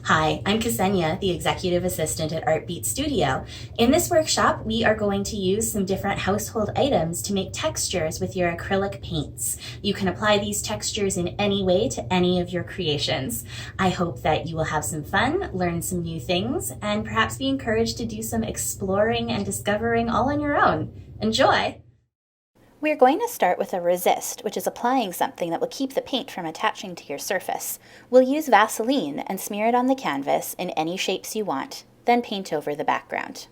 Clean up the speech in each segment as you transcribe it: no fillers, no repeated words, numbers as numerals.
Hi, I'm Ksenia, the Executive Assistant at Artbeat Studio. In this workshop, we are going to use some different household items to make textures with your acrylic paints. You can apply these textures in any way to any of your creations. I hope that you will have some fun, learn some new things, and perhaps be encouraged to do some exploring and discovering all on your own. Enjoy! We're going to start with a resist, which is applying something that will keep the paint from attaching to your surface. We'll use Vaseline and smear it on the canvas in any shapes you want, then paint over the background.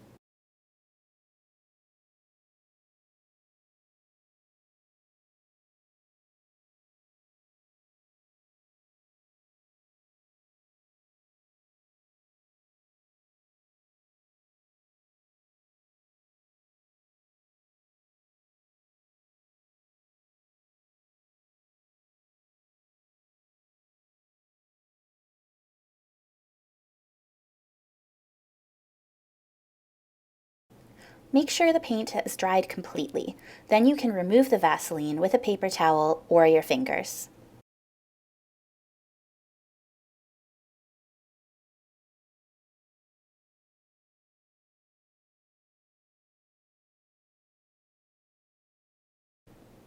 Make sure the paint has dried completely. Then you can remove the Vaseline with a paper towel or your fingers.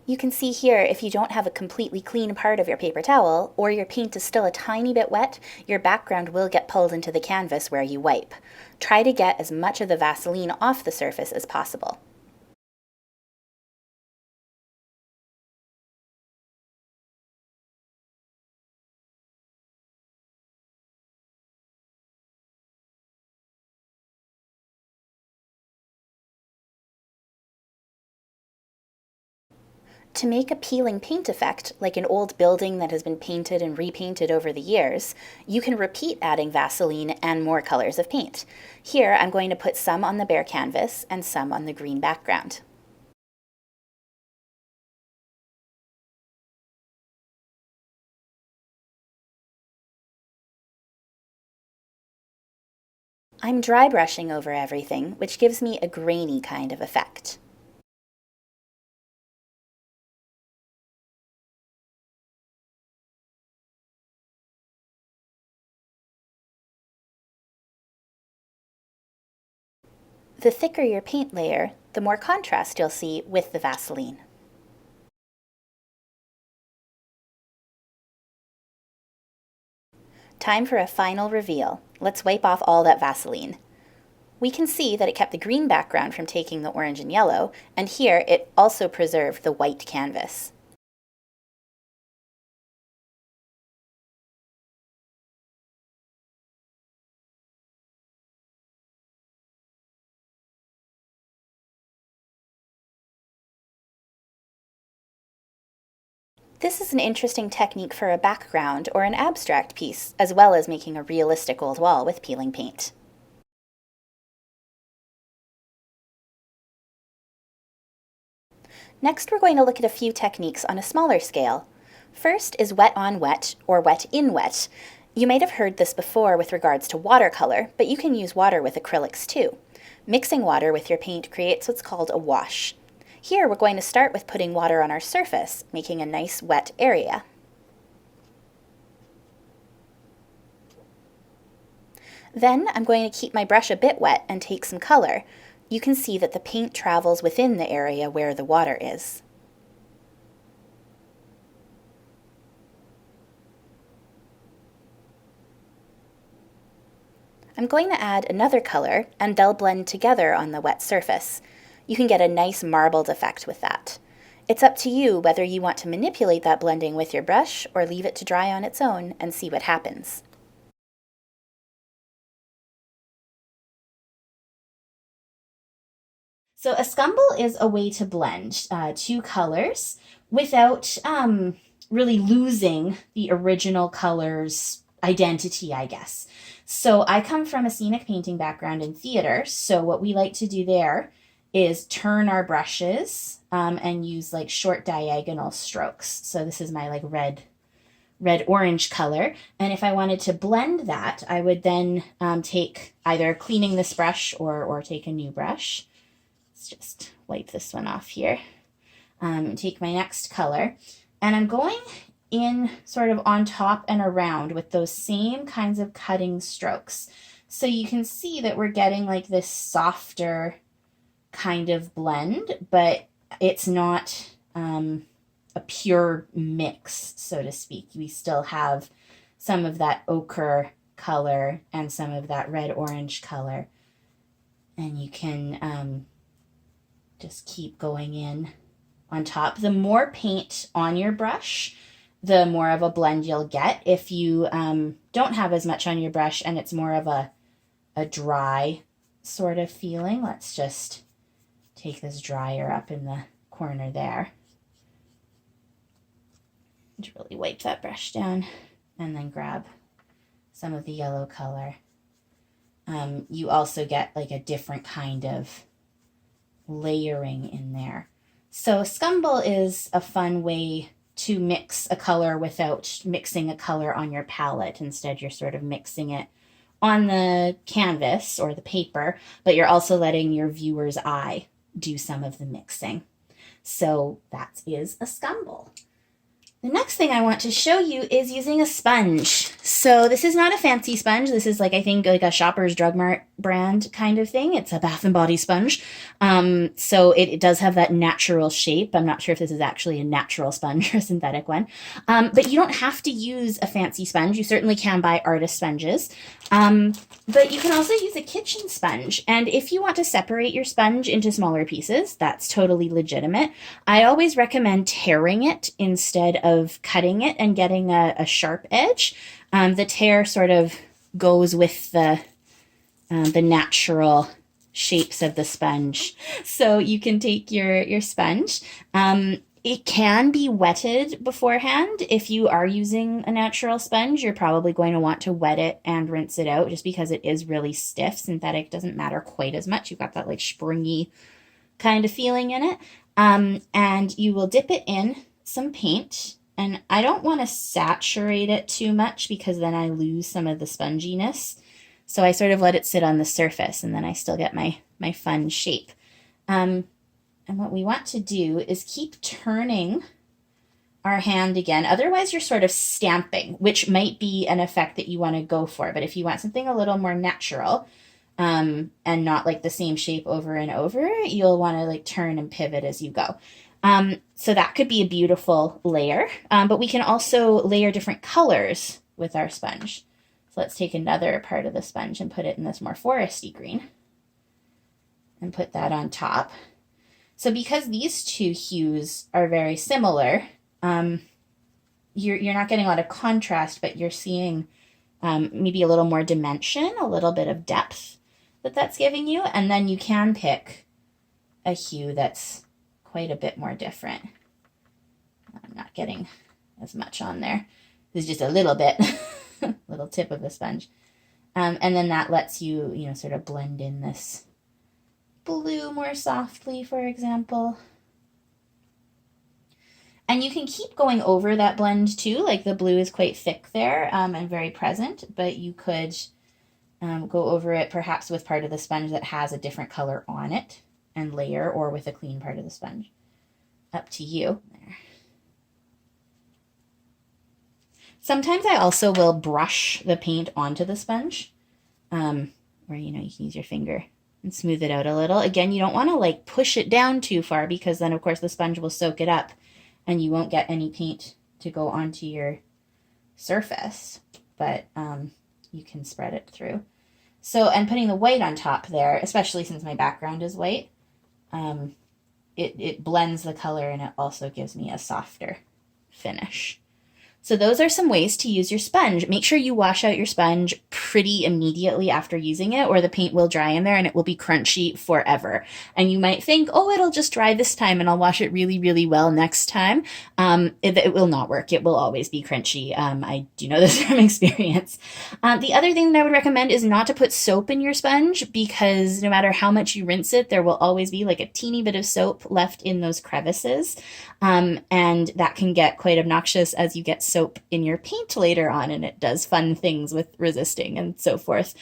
You can see here if you don't have a completely clean part of your paper towel, or your paint is still a tiny bit wet, your background will get pulled into the canvas where you wipe. Try to get as much of the Vaseline off the surface as possible. To make a peeling paint effect, like an old building that has been painted and repainted over the years, you can repeat adding Vaseline and more colors of paint. Here, I'm going to put some on the bare canvas and some on the green background. I'm dry brushing over everything, which gives me a grainy kind of effect. The thicker your paint layer, the more contrast you'll see with the Vaseline. Time for a final reveal. Let's wipe off all that Vaseline. We can see that it kept the green background from taking the orange and yellow, and here it also preserved the white canvas. This is an interesting technique for a background or an abstract piece, as well as making a realistic old wall with peeling paint. Next, we're going to look at a few techniques on a smaller scale. First is wet on wet, or wet in wet. You might have heard this before with regards to watercolor, but you can use water with acrylics too. Mixing water with your paint creates what's called a wash. Here, we're going to start with putting water on our surface, making a nice wet area. Then I'm going to keep my brush a bit wet and take some color. You can see that the paint travels within the area where the water is. I'm going to add another color, and they'll blend together on the wet surface. You can get a nice marbled effect with that. It's up to you whether you want to manipulate that blending with your brush or leave it to dry on its own and see what happens. So a scumble is a way to blend two colors without really losing the original color's identity, I guess. So I come from a scenic painting background in theater. So what we like to do there is turn our brushes and use like short diagonal strokes. So this is my like red orange color. And if I wanted to blend that, I would then take either cleaning this brush or take a new brush. Let's just wipe this one off here. Take my next color, and I'm going in sort of on top and around with those same kinds of cutting strokes. So you can see that we're getting like this softer kind of blend, but it's not a pure mix, so to speak. We still have some of that ochre color and some of that red-orange color. And you can just keep going in on top. The more paint on your brush, the more of a blend you'll get. If you don't have as much on your brush and it's more of a dry sort of feeling, let's just take this dryer up in the corner there. Just really wipe that brush down and then grab some of the yellow color. You also get like a different kind of layering in there. So scumble is a fun way to mix a color without mixing a color on your palette. Instead, you're sort of mixing it on the canvas or the paper, but you're also letting your viewer's eye do some of the mixing. So that is a scumble. The next thing I want to show you is using a sponge. So this is not a fancy sponge. This is like, I think, like a Shoppers Drug Mart brand kind of thing. It's a Bath and Body sponge. So it does have that natural shape. I'm not sure if this is actually a natural sponge or a synthetic one. But you don't have to use a fancy sponge. You certainly can buy artist sponges. But you can also use a kitchen sponge. And if you want to separate your sponge into smaller pieces, that's totally legitimate. I always recommend tearing it instead of cutting it and getting a sharp edge. The tear sort of goes with the natural shapes of the sponge. So you can take your sponge. It can be wetted beforehand. If you are using a natural sponge, you're probably going to want to wet it and rinse it out just because it is really stiff. Synthetic doesn't matter quite as much. You've got that like springy kind of feeling in it. And you will dip it in some paint. And I don't want to saturate it too much because then I lose some of the sponginess. So I sort of let it sit on the surface and then I still get my fun shape. And what we want to do is keep turning our hand again. Otherwise, you're sort of stamping, which might be an effect that you want to go for. But if you want something a little more natural and not like the same shape over and over, you'll want to like turn and pivot as you go. So that could be a beautiful layer. But we can also layer different colors with our sponge. So let's take another part of the sponge and put it in this more foresty green and put that on top. So because these two hues are very similar, you're not getting a lot of contrast, but you're seeing maybe a little more dimension, a little bit of depth that's giving you. And then you can pick a hue that's quite a bit more different. I'm not getting as much on there. This is just a little bit, little tip of the sponge. And then that lets you, sort of blend in this blue more softly, for example. And you can keep going over that blend too, like the blue is quite thick there and very present, but you could go over it perhaps with part of the sponge that has a different color on it and layer, or with a clean part of the sponge. Up to you. There. Sometimes I also will brush the paint onto the sponge, where you can use your finger and smooth it out a little. Again, you don't want to like push it down too far because then of course the sponge will soak it up and you won't get any paint to go onto your surface, but you can spread it through. So, and putting the white on top there, especially since my background is white, it blends the color and it also gives me a softer finish. So those are some ways to use your sponge. Make sure you wash out your sponge pretty immediately after using it, or the paint will dry in there and it will be crunchy forever. And you might think, oh, it'll just dry this time and I'll wash it really, really well next time. It will not work. It will always be crunchy. I do know this from experience. The other thing that I would recommend is not to put soap in your sponge, because no matter how much you rinse it, there will always be like a teeny bit of soap left in those crevices. And that can get quite obnoxious as you get soap in your paint later on, and it does fun things with resisting and so forth.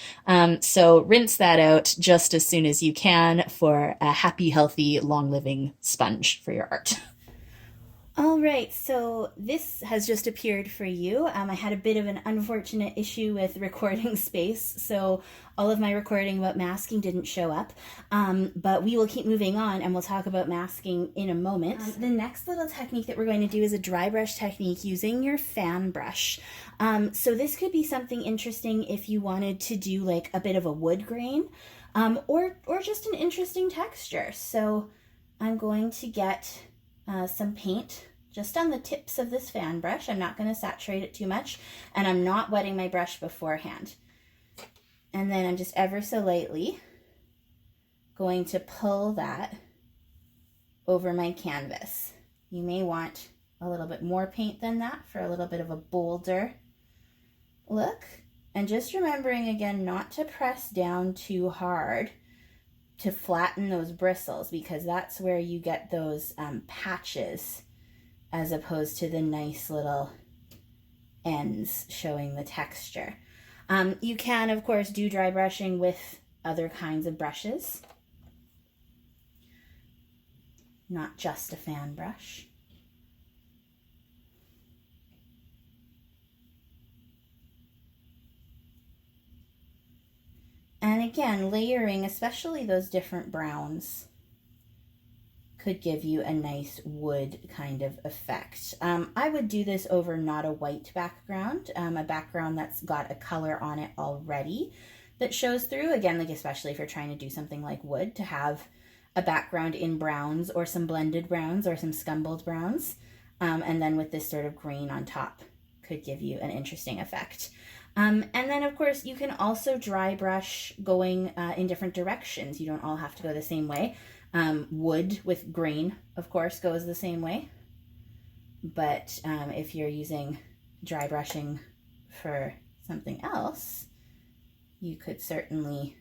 So rinse that out just as soon as you can for a happy, healthy, long-living sponge for your art. All right, so this has just appeared for you. I had a bit of an unfortunate issue with recording space, so all of my recording about masking didn't show up. But we will keep moving on and we'll talk about masking in a moment. The next little technique that we're going to do is a dry brush technique using your fan brush. So this could be something interesting if you wanted to do like a bit of a wood grain, or just an interesting texture. So I'm going to get some paint just on the tips of this fan brush. I'm not going to saturate it too much, and I'm not wetting my brush beforehand. And then I'm just ever so lightly going to pull that over my canvas. You may want a little bit more paint than that for a little bit of a bolder look. And just remembering again not to press down too hard to flatten those bristles, because that's where you get those patches as opposed to the nice little ends showing the texture. You can, of course, do dry brushing with other kinds of brushes, not just a fan brush. And again, layering, especially those different browns, could give you a nice wood kind of effect. I would do this over not a white background, a background that's got a color on it already that shows through. Again, like especially if you're trying to do something like wood, to have a background in browns or some blended browns or some scumbled browns. And then with this sort of green on top could give you an interesting effect. And then, of course, you can also dry brush going in different directions. You don't all have to go the same way. Wood with grain, of course, goes the same way. But if you're using dry brushing for something else, you could certainly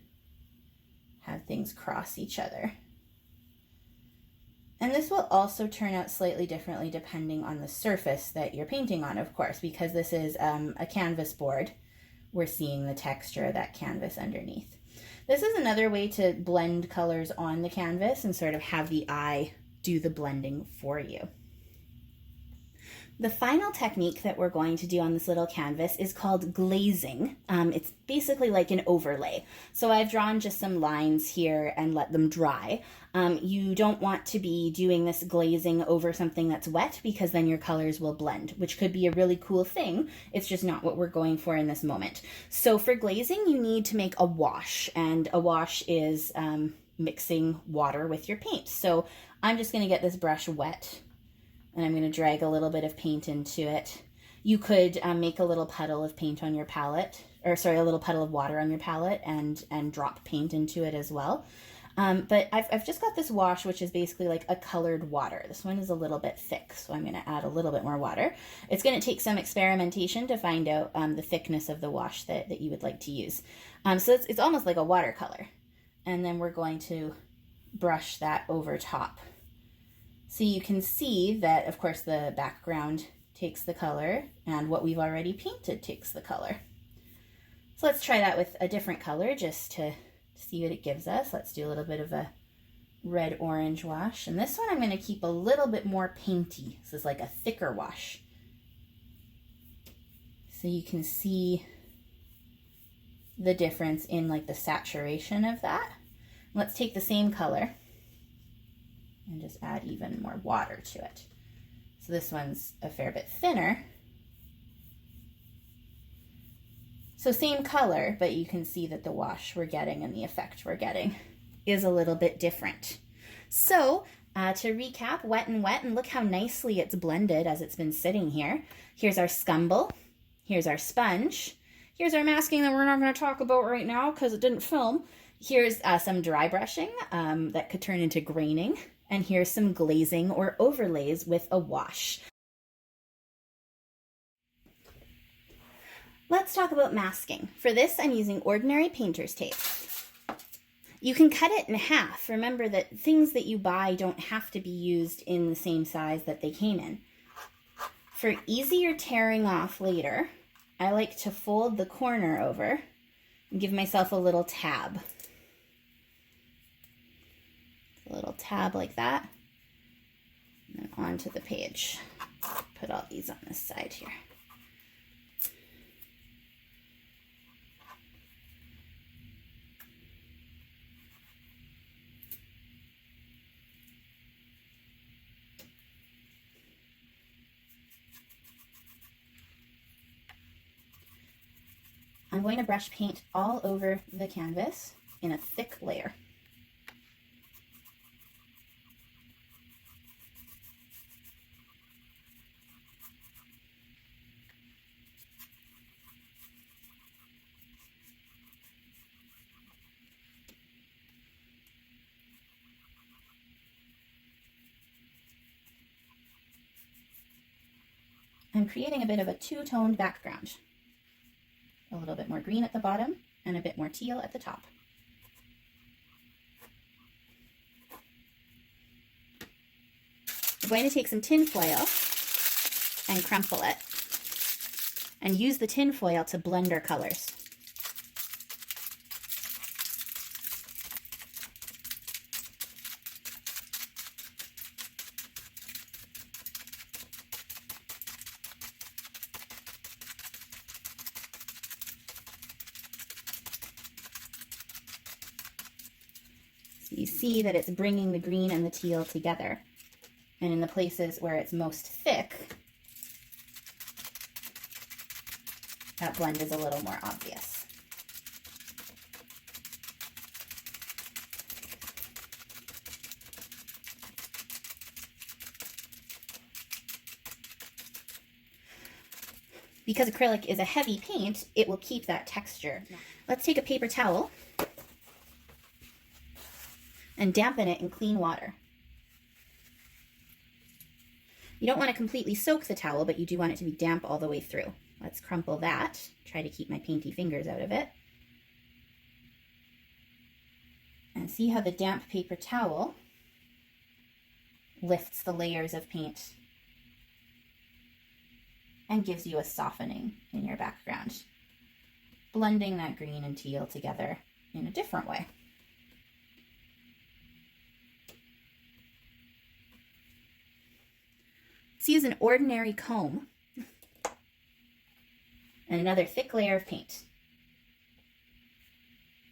have things cross each other. And this will also turn out slightly differently depending on the surface that you're painting on, of course, because this is a canvas board. We're seeing the texture of that canvas underneath. This is another way to blend colors on the canvas and sort of have the eye do the blending for you. The final technique that we're going to do on this little canvas is called glazing. It's basically like an overlay. So I've drawn just some lines here and let them dry. You don't want to be doing this glazing over something that's wet, because then your colors will blend, which could be a really cool thing. It's just not what we're going for in this moment. So for glazing, you need to make a wash, and a wash is mixing water with your paint. So I'm just going to get this brush wet, and I'm going to drag a little bit of paint into it. You could make a little puddle of paint on your palette, or sorry, a little puddle of water on your palette and drop paint into it as well. But I've just got this wash, which is basically like a colored water. This one is a little bit thick, so I'm going to add a little bit more water. It's going to take some experimentation to find out the thickness of the wash that you would like to use. So it's almost like a watercolor. And then we're going to brush that over top. So you can see that, of course, the background takes the color and what we've already painted takes the color. So let's try that with a different color just to see what it gives us. Let's do a little bit of a red-orange wash. And this one I'm going to keep a little bit more painty. This is like a thicker wash. So you can see the difference in like the saturation of that. Let's take the same color and just add even more water to it. So this one's a fair bit thinner. So same color, but you can see that the wash we're getting and the effect we're getting is a little bit different. So to recap, wet and wet, and look how nicely it's blended as it's been sitting here. Here's our scumble, here's our sponge, here's our masking that we're not going to talk about right now because it didn't film. Here's some dry brushing that could turn into graining. And here's some glazing or overlays with a wash. Let's talk about masking. For this, I'm using ordinary painter's tape. You can cut it in half. Remember that things that you buy don't have to be used in the same size that they came in. For easier tearing off later, I like to fold the corner over and give myself a little tab. A little tab like that. And onto the page. Put all these on this side here. I'm going to brush paint all over the canvas in a thick layer. I'm creating a bit of a two-toned background. A little bit more green at the bottom and a bit more teal at the top. I'm going to take some tin foil and crumple it and use the tin foil to blend our colors. You see that it's bringing the green and the teal together. And in the places where it's most thick, that blend is a little more obvious. Because acrylic is a heavy paint, it will keep that texture. Let's take a paper towel and dampen it in clean water. You don't want to completely soak the towel, but you do want it to be damp all the way through. Let's crumple that. Try to keep my painty fingers out of it. And see how the damp paper towel lifts the layers of paint and gives you a softening in your background, blending that green and teal together in a different way. Let's use an ordinary comb and another thick layer of paint.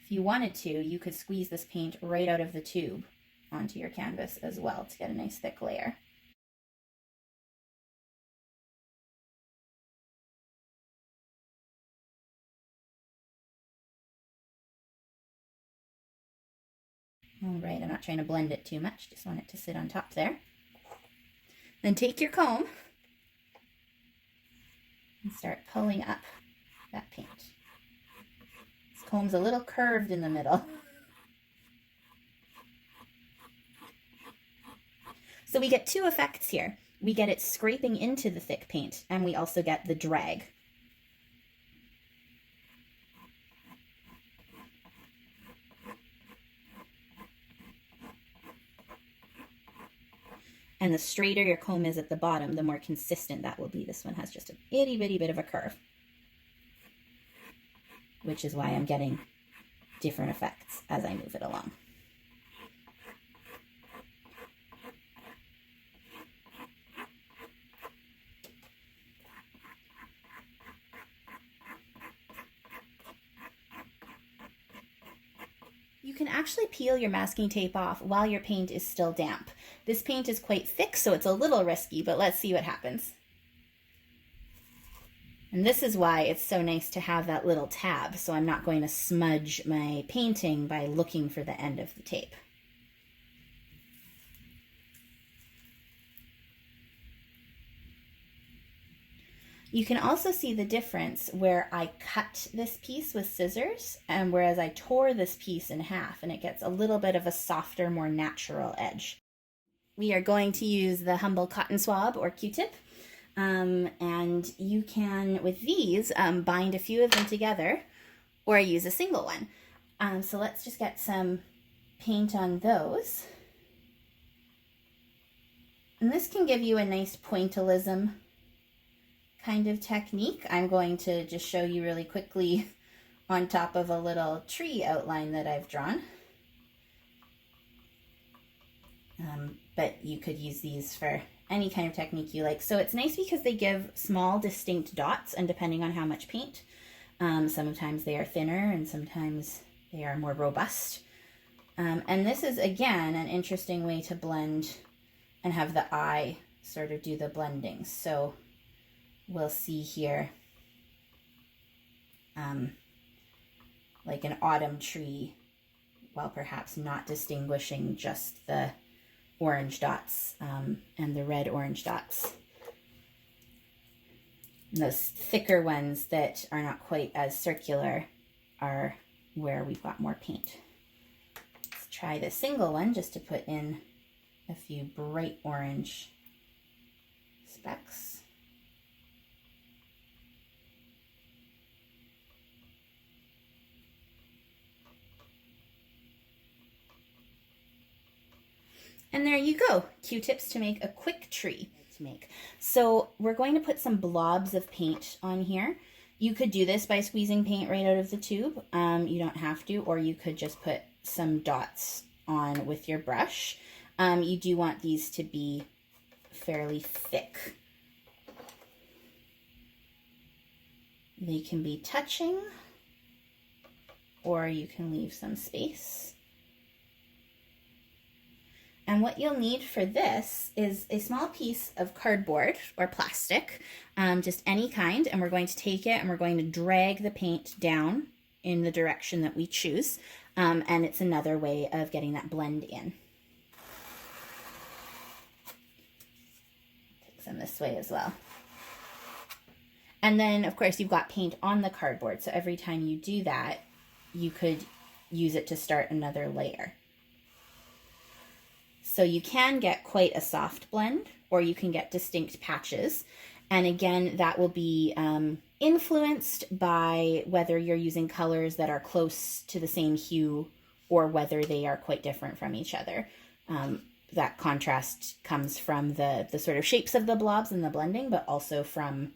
If you wanted to, you could squeeze this paint right out of the tube onto your canvas as well to get a nice thick layer. All right, I'm not trying to blend it too much, just want it to sit on top there. Then take your comb and start pulling up that paint. This comb's a little curved in the middle. So we get two effects here. We get it scraping into the thick paint, and we also get the drag. And the straighter your comb is at the bottom, the more consistent that will be. This one has just a itty bitty bit of a curve, which is why I'm getting different effects as I move it along. You can actually peel your masking tape off while your paint is still damp. This paint is quite thick, so it's a little risky, but let's see what happens. And this is why it's so nice to have that little tab, so I'm not going to smudge my painting by looking for the end of the tape. You can also see the difference where I cut this piece with scissors and whereas I tore this piece in half, and it gets a little bit of a softer, more natural edge. We are going to use the Humble Cotton Swab or Q-tip, and you can, with these, bind a few of them together or use a single one. So let's just get some paint on those. And this can give you a nice pointillism kind of technique. I'm going to just show you really quickly on top of a little tree outline that I've drawn. But you could use these for any kind of technique you like. So it's nice because they give small distinct dots, and depending on how much paint, sometimes they are thinner and sometimes they are more robust. And this is, again, an interesting way to blend and have the eye sort of do the blending. So we'll see here, like an autumn tree, while perhaps not distinguishing just the orange dots and the red-orange dots. And those thicker ones that are not quite as circular are where we've got more paint. Let's try the single one just to put in a few bright orange specks. And there you go, Q-tips to make a quick tree to make. So we're going to put some blobs of paint on here. You could do this by squeezing paint right out of the tube. You don't have to, or you could just put some dots on with your brush. You do want these to be fairly thick. They can be touching, or you can leave some space. And what you'll need for this is a small piece of cardboard or plastic, just any kind, and we're going to take it and we're going to drag the paint down in the direction that we choose, and it's another way of getting that blend in. Take some this way as well. And then, of course, you've got paint on the cardboard, so every time you do that, you could use it to start another layer. So you can get quite a soft blend, or you can get distinct patches. And again, that will be influenced by whether you're using colors that are close to the same hue or whether they are quite different from each other. That contrast comes from the sort of shapes of the blobs and the blending, but also from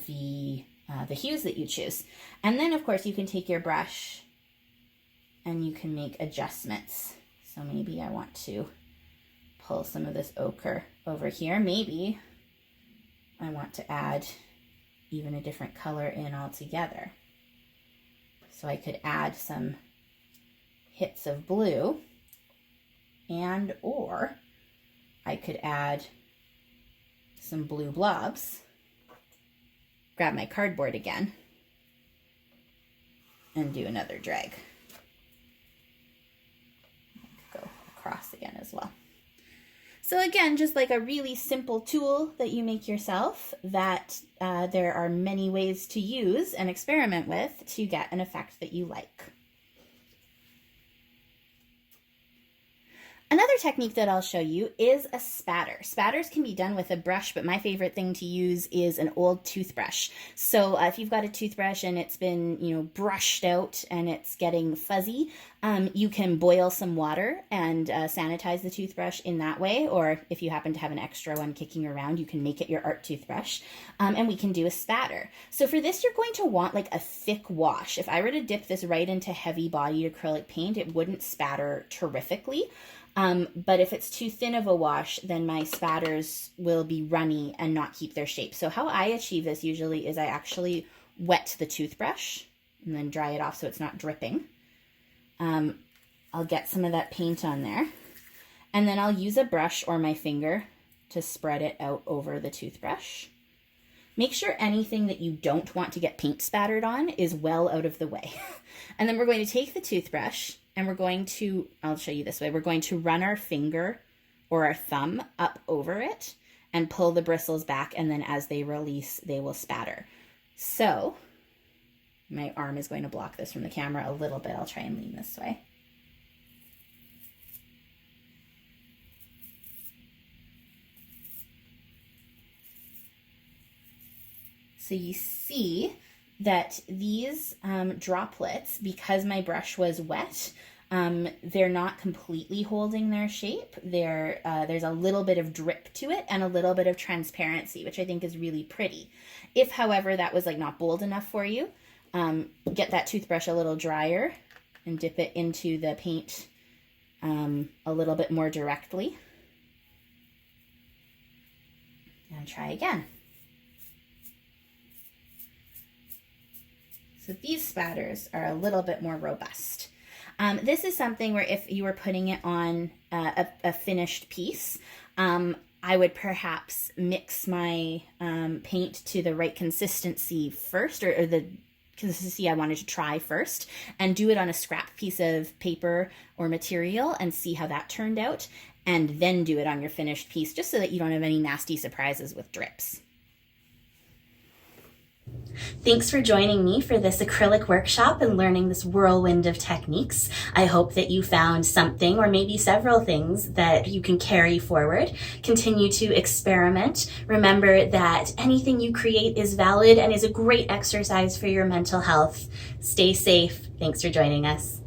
the hues that you choose. And then, of course, you can take your brush and you can make adjustments. So maybe I want to pull some of this ochre over here. Maybe I want to add even a different color in altogether. So I could add some hits of blue, and or I could add some blue blobs, grab my cardboard again, and do another drag. Go across again as well. So again, just like a really simple tool that you make yourself that there are many ways to use and experiment with to get an effect that you like. Another technique that I'll show you is a spatter. Spatters can be done with a brush, but my favorite thing to use is an old toothbrush. So if you've got a toothbrush and it's been, brushed out and it's getting fuzzy, you can boil some water and sanitize the toothbrush in that way. Or if you happen to have an extra one kicking around, you can make it your art toothbrush. And we can do a spatter. So for this, you're going to want like a thick wash. If I were to dip this right into heavy bodied acrylic paint, it wouldn't spatter terrifically. But if it's too thin of a wash, then my spatters will be runny and not keep their shape. So how I achieve this usually is I actually wet the toothbrush and then dry it off so it's not dripping. I'll get some of that paint on there, and then I'll use a brush or my finger to spread it out over the toothbrush. Make sure anything that you don't want to get paint spattered on is well out of the way. And then we're going to take the toothbrush and we're going to, I'll show you this way, we're going to run our finger or our thumb up over it and pull the bristles back, and then as they release, they will spatter. So my arm is going to block this from the camera a little bit. I'll try and lean this way. So you see that these droplets, because my brush was wet, they're not completely holding their shape. There's a little bit of drip to it and a little bit of transparency, which I think is really pretty. If, however, that was like not bold enough for you, get that toothbrush a little drier and dip it into the paint a little bit more directly. And try again. So these spatters are a little bit more robust. This is something where if you were putting it on a finished piece, I would perhaps mix my paint to the right consistency first, or the consistency I wanted to try first, and do it on a scrap piece of paper or material and see how that turned out, and then do it on your finished piece, just so that you don't have any nasty surprises with drips. Thanks for joining me for this acrylic workshop and learning this whirlwind of techniques. I hope that you found something, or maybe several things, that you can carry forward. Continue to experiment. Remember that anything you create is valid and is a great exercise for your mental health. Stay safe. Thanks for joining us.